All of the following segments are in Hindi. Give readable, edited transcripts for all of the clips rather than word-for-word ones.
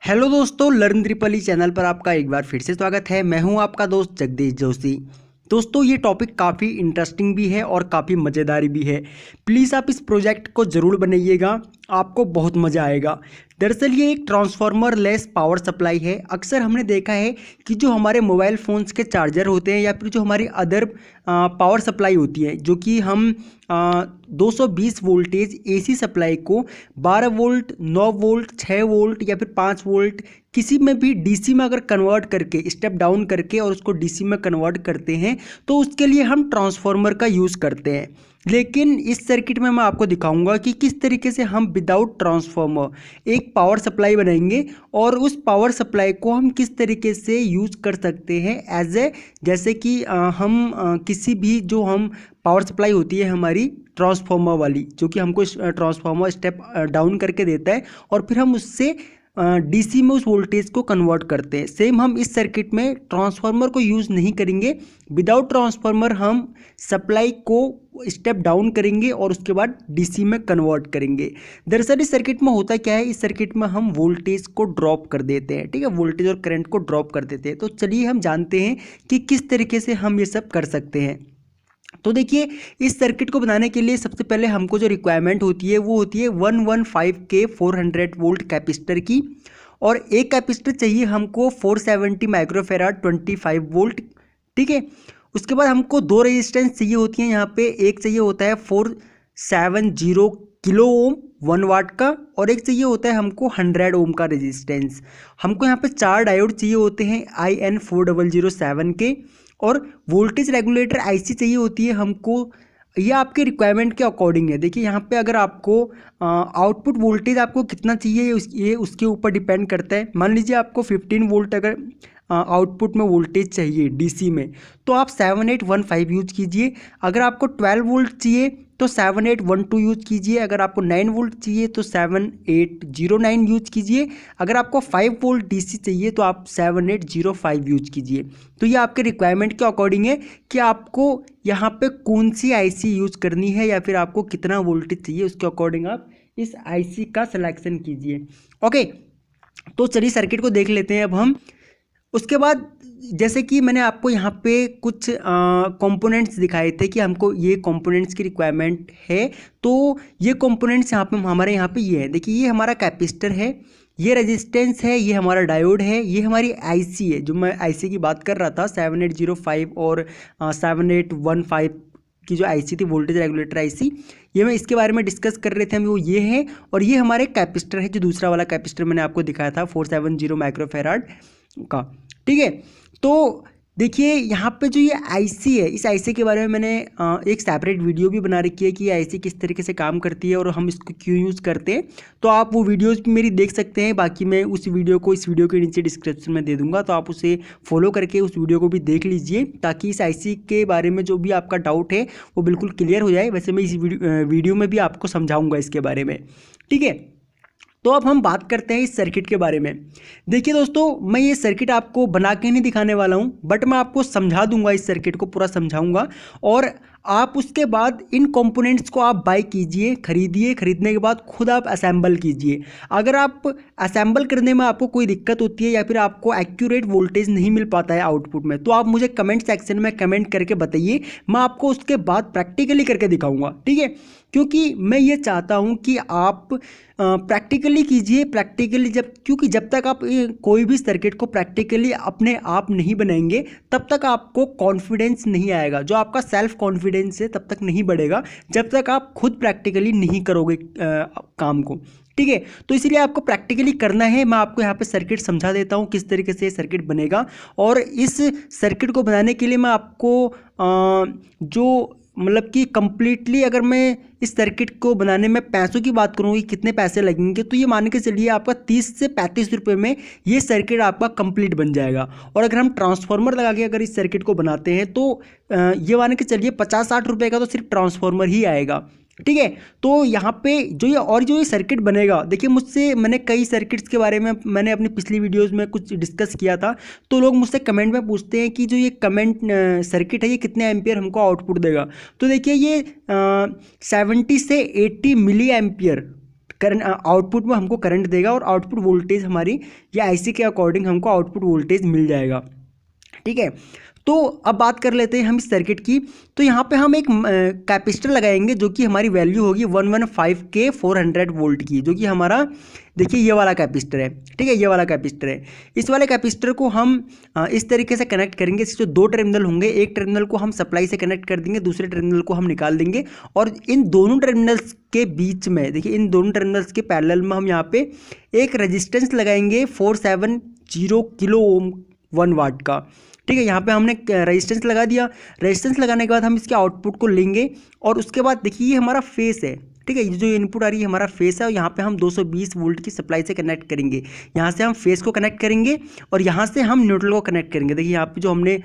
हेलो दोस्तों, लर्न ट्रिपल ई चैनल पर आपका एक बार फिर से स्वागत है। मैं हूं आपका दोस्त जगदीश जोशी। दोस्तों, ये टॉपिक काफ़ी इंटरेस्टिंग भी है और काफ़ी मज़ेदार भी है। प्लीज़ आप इस प्रोजेक्ट को ज़रूर बनाइएगा, आपको बहुत मज़ा आएगा। दरअसल ये एक ट्रांसफार्मर लेस पावर सप्लाई है। अक्सर हमने देखा है कि जो हमारे मोबाइल फ़ोन्स के चार्जर होते हैं या फिर जो हमारी अदर पावर सप्लाई होती है, जो कि हम 220 वोल्टेज एसी सप्लाई को 12 वोल्ट, 9 वोल्ट, 6 वोल्ट या फिर 5 वोल्ट किसी में भी डीसी में अगर कन्वर्ट करके, स्टेप डाउन करके और उसको डीसी में कन्वर्ट करते हैं, तो उसके लिए हम ट्रांसफार्मर का यूज़ करते हैं। लेकिन इस सर्किट में मैं आपको दिखाऊंगा कि किस तरीके से हम विदाउट ट्रांसफार्मर एक पावर सप्लाई बनाएंगे और उस पावर सप्लाई को हम किस तरीके से यूज़ कर सकते हैं एज ए, जैसे कि हम किसी भी जो हम पावर सप्लाई होती है हमारी ट्रांसफार्मर वाली, जो कि हमको ट्रांसफार्मर स्टेप डाउन करके देता है और फिर हम उससे डीसी में उस वोल्टेज को कन्वर्ट करते हैं। सेम हम इस सर्किट में ट्रांसफार्मर को यूज़ नहीं करेंगे। विदाउट ट्रांसफार्मर हम सप्लाई को स्टेप डाउन करेंगे और उसके बाद डीसी में कन्वर्ट करेंगे। दरअसल इस सर्किट में होता क्या है, इस सर्किट में हम वोल्टेज को ड्रॉप कर देते हैं। ठीक है, वोल्टेज और करंट को ड्रॉप कर देते हैं। तो चलिए हम जानते हैं कि किस तरीके से हम ये सब कर सकते हैं। तो देखिए, इस सर्किट को बनाने के लिए सबसे पहले हमको जो रिक्वायरमेंट होती है वो होती है 115 के 400 वोल्ट कैपेसिटर की, और एक कैपेसिटर चाहिए हमको 470 माइक्रोफेराड 25 वोल्ट। ठीक है, उसके बाद हमको दो रेजिस्टेंस चाहिए होती हैं। यहाँ पे एक चाहिए होता है 470 किलो ओम 1 वाट का, और एक चाहिए होता है हमको 100 ओम का रेजिस्टेंस। हमको यहाँ पे 4 डायोड चाहिए होते हैं IN4007 के, और वोल्टेज रेगुलेटर आईसी चाहिए होती है हमको। ये आपके रिक्वायरमेंट के अकॉर्डिंग है। देखिए, यहाँ पे अगर आपको आउटपुट वोल्टेज आपको कितना चाहिए ये उसके ऊपर डिपेंड करता है। मान लीजिए आपको 15 वोल्ट अगर आउटपुट में वोल्टेज चाहिए डीसी में, तो आप 7815 यूज कीजिए। अगर आपको 12 वोल्ट चाहिए तो 7812 यूज कीजिए। अगर आपको 9 वोल्ट चाहिए तो 7809 यूज कीजिए। अगर आपको 5 वोल्ट डीसी चाहिए तो आप 7805 यूज कीजिए। तो ये आपके रिक्वायरमेंट के अकॉर्डिंग है कि आपको यहाँ पे कौन सी आईसी यूज करनी है या फिर आपको कितना वोल्टेज चाहिए, उसके अकॉर्डिंग आप इस आईसी का सिलेक्शन कीजिए। ओके, तो चलिए सर्किट को देख लेते हैं अब हम। उसके बाद जैसे कि मैंने आपको यहाँ पे कुछ कंपोनेंट्स दिखाए थे कि हमको ये कंपोनेंट्स की रिक्वायरमेंट है। तो ये कंपोनेंट्स यहाँ पे हमारे यहाँ पे ये है। देखिए, ये हमारा कैपेसिटर है, ये रेजिस्टेंस है, ये हमारा डायोड है, ये हमारी आईसी है। जो मैं आईसी की बात कर रहा था 7805 और 7815 की जो आईसी थी, वोल्टेज रेगुलेटर आईसी, ये मैं इसके बारे में डिस्कस कर रहे थे हम, वो ये है। और ये हमारे कैपेसिटर है, जो दूसरा वाला कैपेसिटर मैंने आपको दिखाया था 470 माइक्रोफेराड का। ठीक है, तो देखिए यहाँ पे जो ये आईसी है, इस आईसी के बारे में मैंने एक सेपरेट वीडियो भी बना रखी है कि आईसी किस तरीके से काम करती है और हम इसको क्यों यूज़ करते हैं। तो आप वो वीडियोस भी मेरी देख सकते हैं। बाकी मैं उस वीडियो को इस वीडियो के नीचे डिस्क्रिप्शन में दे दूंगा, तो आप उसे फॉलो करके उस वीडियो को भी देख लीजिए, ताकि इस आईसी के बारे में जो भी आपका डाउट है वो बिल्कुल क्लियर हो जाए। वैसे मैं इस वीडियो में भी आपको समझाऊँगा इसके बारे में। ठीक है, तो अब हम बात करते हैं इस सर्किट के बारे में। देखिए दोस्तों, मैं ये सर्किट आपको बना के नहीं दिखाने वाला हूँ, बट मैं आपको समझा दूंगा, इस सर्किट को पूरा समझाऊंगा। और आप उसके बाद इन कंपोनेंट्स को आप बाय कीजिए, खरीदिए। खरीदने के बाद खुद आप असेंबल कीजिए। अगर आप असेंबल करने में आपको कोई दिक्कत होती है या फिर आपको एक्यूरेट वोल्टेज नहीं मिल पाता है आउटपुट में, तो आप मुझे कमेंट सेक्शन में कमेंट करके बताइए। मैं आपको उसके बाद प्रैक्टिकली करके दिखाऊंगा। ठीक है, क्योंकि मैं ये चाहता हूँ कि आप प्रैक्टिकली कीजिए। प्रैक्टिकली क्योंकि जब तक आप कोई भी सर्किट को प्रैक्टिकली अपने आप नहीं बनाएंगे, तब तक आपको कॉन्फिडेंस नहीं आएगा। जो आपका सेल्फ कॉन्फिडेंस है तब तक नहीं बढ़ेगा, जब तक आप खुद प्रैक्टिकली नहीं करोगे काम को। ठीक है, तो इसीलिए आपको प्रैक्टिकली करना है। मैं आपको यहाँ पे सर्किट समझा देता हूँ किस तरीके से सर्किट बनेगा। और इस सर्किट को बनाने के लिए मैं आपको जो मतलब कि कंप्लीटली, अगर मैं इस सर्किट को बनाने में पैसों की बात करूँ कि कितने पैसे लगेंगे, तो ये मान के चलिए आपका 30 से 35 रुपये में ये सर्किट आपका कंप्लीट बन जाएगा। और अगर हम ट्रांसफार्मर लगा के अगर इस सर्किट को बनाते हैं, तो ये मान के चलिए 50-60 रुपये का तो सिर्फ ट्रांसफार्मर ही आएगा। ठीक है, तो यहाँ पे जो ये सर्किट बनेगा, देखिए मुझसे मैंने कई सर्किट्स के बारे में मैंने अपनी पिछली वीडियोस में कुछ डिस्कस किया था। तो लोग मुझसे कमेंट में पूछते हैं कि जो ये सर्किट है ये कितने एम्पियर हमको आउटपुट देगा। तो देखिए, ये 70 से 80 मिली एम्पियर करंट आउटपुट में हमको करंट देगा और आउटपुट वोल्टेज हमारी या आईसी के अकॉर्डिंग हमको आउटपुट वोल्टेज मिल जाएगा। ठीक है, तो अब बात कर लेते हैं हम इस सर्किट की। तो यहाँ पे हम एक कैपेसिटर लगाएंगे जो कि हमारी वैल्यू होगी 115 के 400 वोल्ट की, जो कि हमारा देखिए ये वाला कैपेसिटर है। ठीक है, ये वाला कैपेसिटर है। इस वाले कैपेसिटर को हम इस तरीके से कनेक्ट करेंगे। इसके जो दो टर्मिनल होंगे, एक टर्मिनल को हम सप्लाई से कनेक्ट कर देंगे, दूसरे टर्मिनल को हम निकाल देंगे और इन दोनों टर्मिनल्स के बीच में देखिए इन दोनों टर्मिनल्स के पैरेलल में हम यहाँ पे एक रेजिस्टेंस लगाएंगे 470 किलो ओम 1 वाट का। ठीक है, यहाँ पे हमने रेजिस्टेंस लगा दिया। रेजिस्टेंस लगाने के बाद हम इसके आउटपुट को लेंगे और उसके बाद देखिए ये हमारा फेस है। ठीक है, ये जो इनपुट आ रही है हमारा फेस है और यहाँ पे हम 220 वोल्ट की सप्लाई से कनेक्ट करेंगे। यहाँ से हम फेस को कनेक्ट करेंगे और यहाँ से हम न्यूट्रल को कनेक्ट करेंगे। देखिए यहाँ पे जो हमने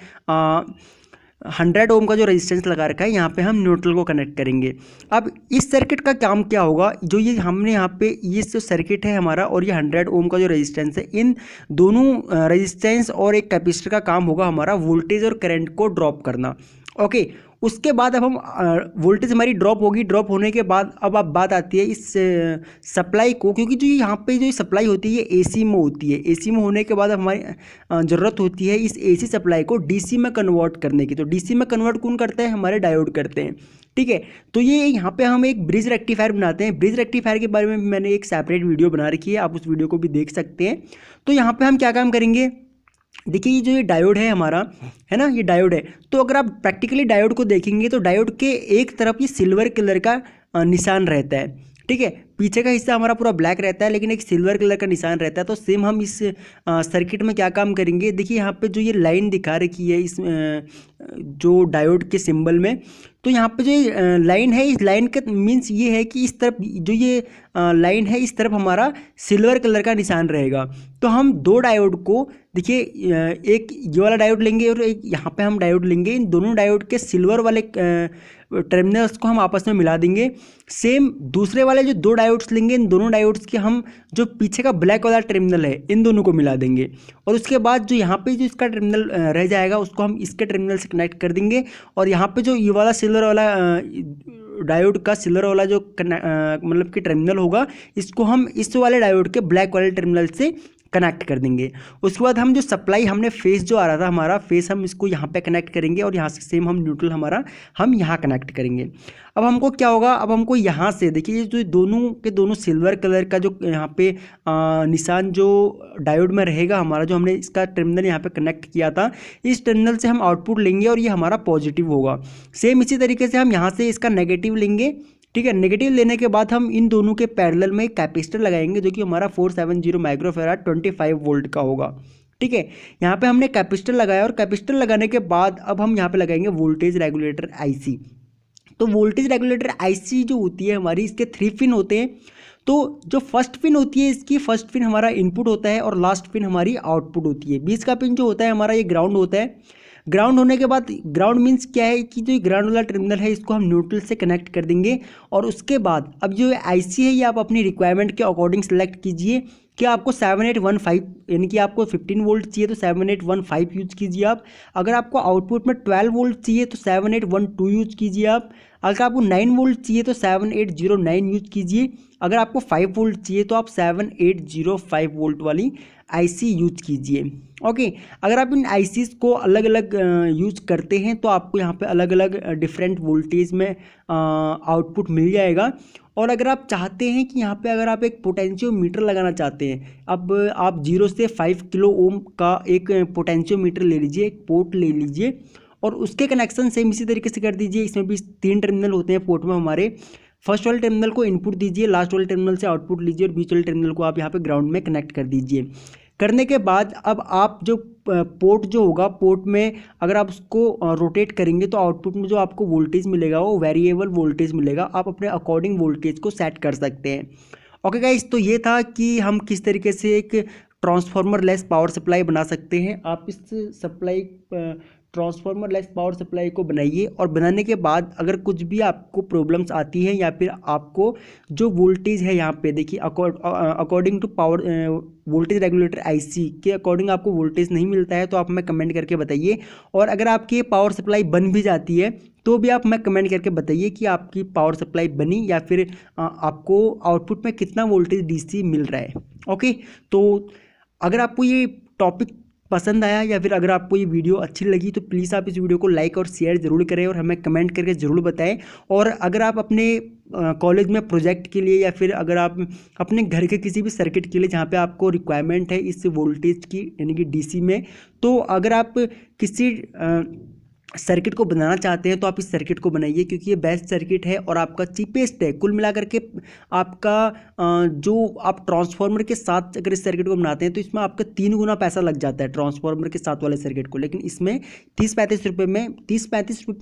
100 ओम का जो रेजिस्टेंस लगा रखा है, यहाँ पे हम न्यूट्रल को कनेक्ट करेंगे। अब इस सर्किट का काम क्या होगा, जो ये हमने यहाँ पे ये जो सर्किट है हमारा और ये 100 ओम का जो रेजिस्टेंस है, इन दोनों रेजिस्टेंस और एक कैपेसिटर का काम होगा हमारा वोल्टेज और करंट को ड्रॉप करना। ओके, उसके बाद अब हम वोल्टेज हमारी ड्रॉप होगी। ड्रॉप होने के बाद अब बात आती है इस सप्लाई को, क्योंकि जो यहाँ पे जो सप्लाई होती है ये एसी में होती है। एसी में होने के बाद अब हमारी ज़रूरत होती है इस एसी सप्लाई को डीसी में कन्वर्ट करने की। तो डीसी में कन्वर्ट कौन करते हैं, हमारे डायोड करते हैं। ठीक है, तो ये यहाँ पे हम एक ब्रिज रेक्टिफायर बनाते हैं। ब्रिज रेक्टिफायर के बारे में मैंने एक सेपरेट वीडियो बना रखी है, आप उस वीडियो को भी देख सकते हैं। तो यहाँ पर हम क्या काम करेंगे, देखिए ये जो ये डायोड है हमारा, है ना, ये डायोड है। तो अगर आप प्रैक्टिकली डायोड को देखेंगे तो डायोड के एक तरफ ये सिल्वर कलर का निशान रहता है। ठीक है, पीछे का हिस्सा हमारा पूरा ब्लैक रहता है लेकिन एक सिल्वर कलर का निशान रहता है। तो सेम हम इस सर्किट में क्या काम करेंगे, देखिए यहाँ पे जो ये लाइन दिखा रखी है इस जो डायोड के सिंबल में, तो यहाँ पे जो लाइन है, इस लाइन का मीन्स ये है कि इस तरफ जो ये लाइन है, इस तरफ हमारा सिल्वर कलर का निशान रहेगा। तो हम दो डायोड को देखिए एक ये वाला डायोड लेंगे और एक यहाँ पे हम डायोड लेंगे। इन दोनों डायोड के सिल्वर वाले टर्मिनल्स को हम आपस में मिला देंगे। सेम दूसरे वाले जो दो डायोड्स लेंगे, इन दोनों डायोड्स के हम जो पीछे का ब्लैक वाला टर्मिनल है इन दोनों को मिला देंगे और उसके बाद जो यहाँ पे जो इसका टर्मिनल रह जाएगा उसको हम इसके टर्मिनल से कनेक्ट कर देंगे और यहाँ पे जो ये वाला सिल्वर वाला डायोड का सिल्वर वाला जो मतलब कि टर्मिनल होगा, इसको हम इस वाले डायोड के ब्लैक वाले टर्मिनल से कनेक्ट कर देंगे। उसके बाद हम जो सप्लाई हमने फेस जो आ रहा था हमारा फेस, हम इसको यहाँ पे कनेक्ट करेंगे और यहाँ से सेम हम न्यूट्रल हमारा हम यहाँ कनेक्ट करेंगे। अब हमको क्या होगा, अब हमको यहाँ से देखिए जो दोनों के दोनों सिल्वर कलर का जो यहाँ पे निशान जो डायोड में रहेगा हमारा, जो हमने इसका टर्मिनल यहाँ पे कनेक्ट किया था, इस टर्मिनल से हम आउटपुट लेंगे और ये हमारा पॉजिटिव होगा। सेम इसी तरीके से हम यहाँ से इसका नेगेटिव लेंगे। ठीक है, नेगेटिव लेने के बाद हम इन दोनों के पैरेलल में एक कैपेसिटर लगाएंगे जो कि हमारा 470 माइक्रोफैराड 25 वोल्ट का होगा। ठीक है, यहाँ पे हमने कैपेसिटर लगाया और कैपेसिटर लगाने के बाद अब हम यहाँ पे लगाएंगे वोल्टेज रेगुलेटर आईसी। तो वोल्टेज रेगुलेटर आईसी जो होती है हमारी, इसके 3 पिन होते हैं। तो जो फर्स्ट पिन होती है, इसकी फर्स्ट पिन हमारा इनपुट होता है और लास्ट पिन हमारी आउटपुट होती है। बीच का पिन जो होता है हमारा ये ग्राउंड होता है। ग्राउंड होने के बाद, ग्राउंड मीन्स क्या है कि जो ग्राउंड वाला टर्मिनल है इसको हम न्यूट्रल से कनेक्ट कर देंगे और उसके बाद अब जो आईसी है ये आप अपनी रिक्वायरमेंट के अकॉर्डिंग सेलेक्ट कीजिए कि आपको 7815 यानी कि आपको 15 वोल्ट चाहिए तो 7815 यूज कीजिए आप। अगर आपको आउटपुट में 12 वोल्ट चाहिए तो 7812 यूज कीजिए आप। अगर आपको 9 वोल्ट चाहिए तो 7809 यूज कीजिए। अगर आपको 5 वोल्ट चाहिए तो आप 7805 वोल्ट वाली आईसी यूज कीजिए। ओके, अगर आप इन आईसीज को अलग अलग यूज करते हैं तो आपको यहाँ पे अलग अलग डिफरेंट वोल्टेज में आउटपुट मिल जाएगा। और अगर आप चाहते हैं कि यहाँ पे अगर आप एक पोटेंशियोमीटर लगाना चाहते हैं, अब आप 0 से 5 किलो ओम का एक पोटेंशियोमीटर ले लीजिए, एक पोर्ट ले लीजिए और उसके कनेक्शन सेम इसी तरीके से कर दीजिए। इसमें भी 3 टर्मिनल होते हैं पोर्ट में हमारे। फर्स्ट वाले टर्मिनल को इनपुट दीजिए, लास्ट वाले टर्मिनल से आउटपुट लीजिए और बीच वाले टर्मिनल को आप यहाँ पे ग्राउंड में कनेक्ट कर दीजिए। करने के बाद अब आप जो पोर्ट जो होगा, पोर्ट में अगर आप उसको रोटेट करेंगे तो आउटपुट में जो आपको वोल्टेज मिलेगा वो वेरिएबल वोल्टेज मिलेगा। आप अपने अकॉर्डिंग वोल्टेज को सेट कर सकते हैं। ओके गाइस, तो ये था कि हम किस तरीके से एक ट्रांसफार्मर लेस पावर सप्लाई बना सकते हैं। आप इस supply transformer less power supply को बनाइए और बनाने के बाद अगर कुछ भी आपको प्रॉब्लम्स आती है या फिर आपको जो वोल्टेज है यहाँ पे देखिए according to power voltage regulator IC के अकॉर्डिंग आपको वोल्टेज नहीं मिलता है तो आप हमें कमेंट करके बताइए। और अगर आपकी पावर सप्लाई बन भी जाती है तो भी आप मैं कमेंट करके बताइए कि आपकी पावर सप्लाई बनी या फिर आपको आउटपुट में कितना वोल्टेज डीसी मिल रहा है। ओके, तो अगर आपको ये टॉपिक पसंद आया या फिर अगर आपको ये वीडियो अच्छी लगी तो प्लीज़ आप इस वीडियो को लाइक और शेयर ज़रूर करें और हमें कमेंट करके ज़रूर बताएं। और अगर आप अपने कॉलेज में प्रोजेक्ट के लिए या फिर अगर आप अपने घर के किसी भी सर्किट के लिए जहाँ पे आपको रिक्वायरमेंट है इस वोल्टेज की यानी कि डीसी में, तो अगर आप किसी सर्किट को बनाना चाहते हैं तो आप इस सर्किट को बनाइए, क्योंकि ये बेस्ट सर्किट है और आपका चीपेस्ट है। कुल मिलाकर के आपका जो आप ट्रांसफार्मर के साथ अगर इस सर्किट को बनाते हैं तो इसमें आपका 3 गुना पैसा लग जाता है ट्रांसफार्मर के साथ वाले सर्किट को, लेकिन इसमें 30-35 रुपये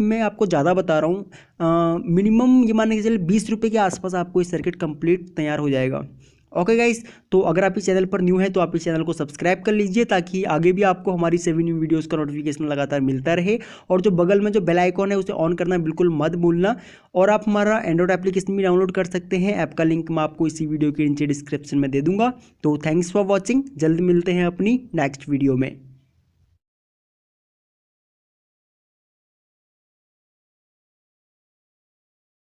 में आपको ज़्यादा बता रहा हूँ, मिनिमम ये मानने के चलिए 20 रुपये के आसपास आपको ये सर्किट कंप्लीट तैयार हो जाएगा। ओके गाइस, तो अगर आप इस चैनल पर न्यू है तो आप इस चैनल को सब्सक्राइब कर लीजिए ताकि आगे भी आपको हमारी सभी न्यू वीडियोस का नोटिफिकेशन लगातार मिलता रहे। और जो बगल में जो बेल आइकॉन है उसे ऑन करना बिल्कुल मत भूलना। और आप हमारा एंड्रॉइड एप्लीकेशन भी डाउनलोड कर सकते हैं, ऐप का लिंक मैं आपको इसी वीडियो के नीचे डिस्क्रिप्शन में दे दूंगा। तो थैंक्स फॉर वॉचिंग, जल्द मिलते हैं अपनी नेक्स्ट वीडियो में।